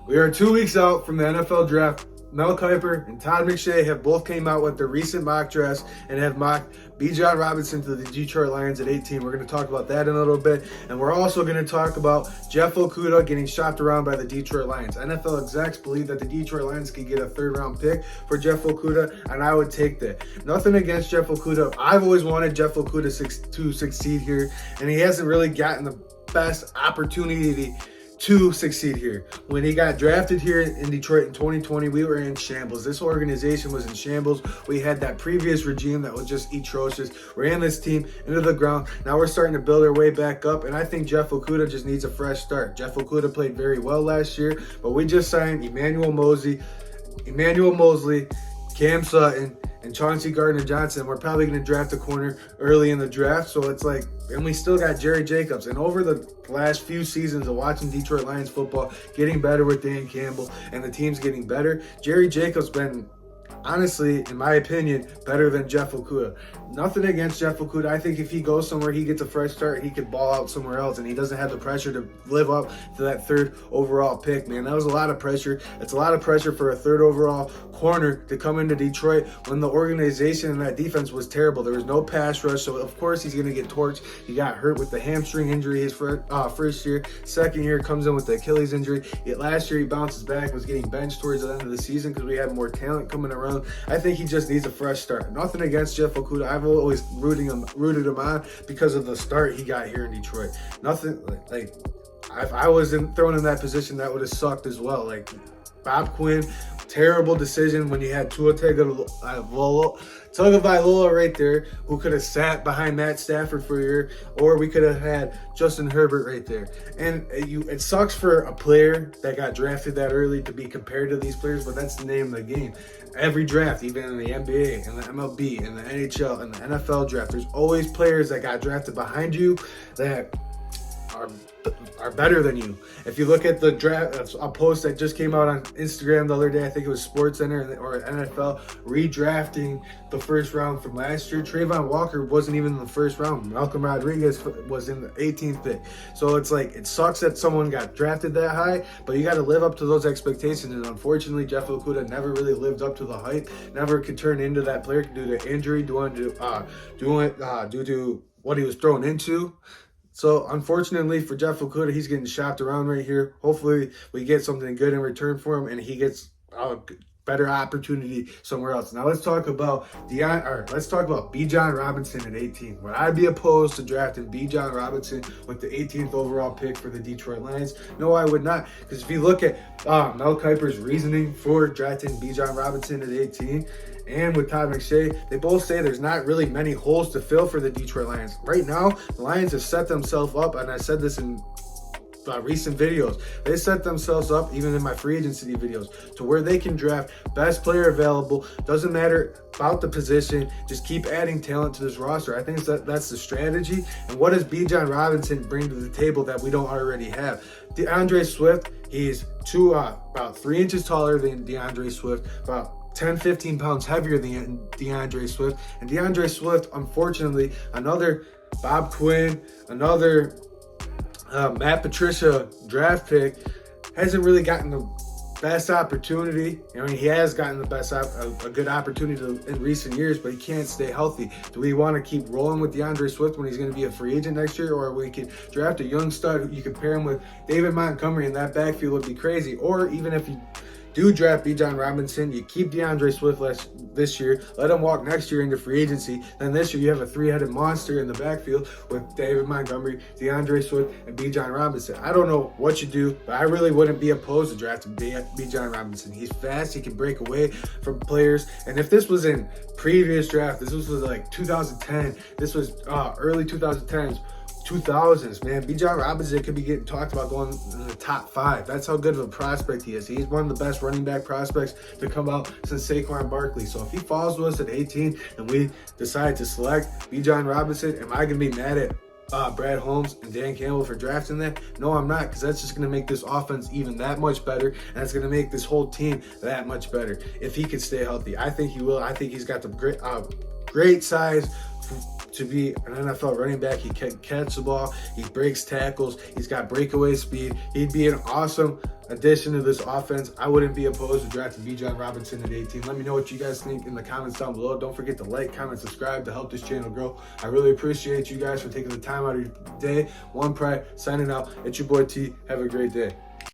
We are 2 weeks out from the NFL draft. Mel Kiper and Todd McShay have both came out with their recent mock drafts and have mocked Bijan Robinson to the Detroit Lions at 18. We're going to talk about that in a little bit. And we're also going to talk about Jeff Okudah getting shopped around by the Detroit Lions. NFL execs believe that the Detroit Lions could get a third-round pick for Jeff Okudah, and I would take that. Nothing against Jeff Okudah. I've always wanted Jeff Okudah to succeed here, and he hasn't really gotten the best opportunity to succeed here. When he got drafted here in Detroit in 2020, we were in shambles. This organization was in shambles. We had that previous regime that was just atrocious. Ran this team into the ground. Now we're starting to build our way back up, and I think Jeff Okudah just needs a fresh start. Jeff Okudah played very well last year, but we just signed Emmanuel Mosley, Cam Sutton, and Chauncey Gardner-Johnson. We're probably going to draft a corner early in the draft. So it's like, and we still got Jerry Jacobs. And over the last few seasons of watching Detroit Lions football, getting better with Dan Campbell, and the team's getting better, Jerry Jacobs been, honestly, in my opinion, better than Jeff Okudah. Nothing against Jeff Okudah. I think if he goes somewhere, he gets a fresh start, he could ball out somewhere else, and he doesn't have the pressure to live up to that third overall pick, man. That was a lot of pressure. It's a lot of pressure for a third overall corner to come into Detroit when the organization and that defense was terrible. There was no pass rush, so of course he's going to get torched. He got hurt with the hamstring injury his first year. Second year comes in with the Achilles injury. Yet last year he bounces back, was getting benched towards the end of the season because we had more talent coming around. I think he just needs a fresh start. Nothing against Jeff Okudah. I've always rooted him on because of the start he got here in Detroit. Nothing like if I was thrown in that position, that would have sucked as well. Like Bob Quinn, terrible decision when you had Tua Tagovailoa right there, who could have sat behind Matt Stafford for a year, or we could have had Justin Herbert right there. And it sucks for a player that got drafted that early to be compared to these players, but that's the name of the game. Every draft, even in the NBA and the MLB and the NHL and the NFL draft, there's always players that got drafted behind you that are better than you. If you look at the draft, a post that just came out on Instagram the other day, I think it was SportsCenter or NFL, redrafting the first round from last year. Trayvon Walker wasn't even in the first round. Malcolm Rodriguez was in the 18th pick. So it's like, it sucks that someone got drafted that high, but you got to live up to those expectations. And unfortunately, Jeff Okudah never really lived up to the hype, never could turn into that player due to injury, due to what he was thrown into. So, unfortunately for Jeff Okudah, he's getting shopped around right here. Hopefully, we get something good in return for him, and he gets a better opportunity somewhere else. Now, let's talk about Bijan Robinson at 18. Would I be opposed to drafting Bijan Robinson with the 18th overall pick for the Detroit Lions? No, I would not. Because if you look at Mel Kiper's reasoning for drafting Bijan Robinson at 18, and with Todd McShay, they both say there's not really many holes to fill for the Detroit Lions. Right now, the Lions have set themselves up, and I said this in recent videos, they set themselves up, even in my free agency videos, to where they can draft best player available. Doesn't matter about the position, just keep adding talent to this roster. I think that's the strategy. And what does Bijan Robinson bring to the table that we don't already have? DeAndre Swift, he's about 3 inches taller than DeAndre Swift, about 10, 15 pounds heavier than DeAndre Swift. And DeAndre Swift, unfortunately, another Bob Quinn, another Matt Patricia draft pick, hasn't really gotten the best opportunity. I mean, he has gotten a good opportunity in recent years, but he can't stay healthy. Do we want to keep rolling with DeAndre Swift when he's going to be a free agent next year, or we could draft a young stud who you could pair him with David Montgomery in that backfield would be crazy? Or even if you do draft Bijan Robinson, you keep DeAndre Swift this year, let him walk next year into free agency. Then this year you have a three-headed monster in the backfield with David Montgomery, DeAndre Swift, and Bijan Robinson. I don't know what you do, but I really wouldn't be opposed to drafting Bijan Robinson. He's fast, he can break away from players. And if this was in previous draft, this was like 2010, this was early 2010s, 2000s, man, Bijan Robinson could be getting talked about going in the top 5. That's how good of a prospect he is. He's one of the best running back prospects to come out since Saquon Barkley. So if he falls to us at 18 and we decide to select Bijan Robinson, am I going to be mad at Brad Holmes and Dan Campbell for drafting that? No, I'm not, because that's just going to make this offense even that much better, and that's going to make this whole team that much better if he can stay healthy. I think he will. I think he's got the great size to be an NFL running back. He can catch the ball, he breaks tackles, he's got breakaway speed. He'd be an awesome addition to this offense. I wouldn't be opposed to drafting Bijan Robinson at 18. Let me know what you guys think in the comments down below. Don't forget to like, comment, subscribe to help this channel grow. I really appreciate you guys for taking the time out of your day. One Pride signing out. It's your boy T. Have a great day.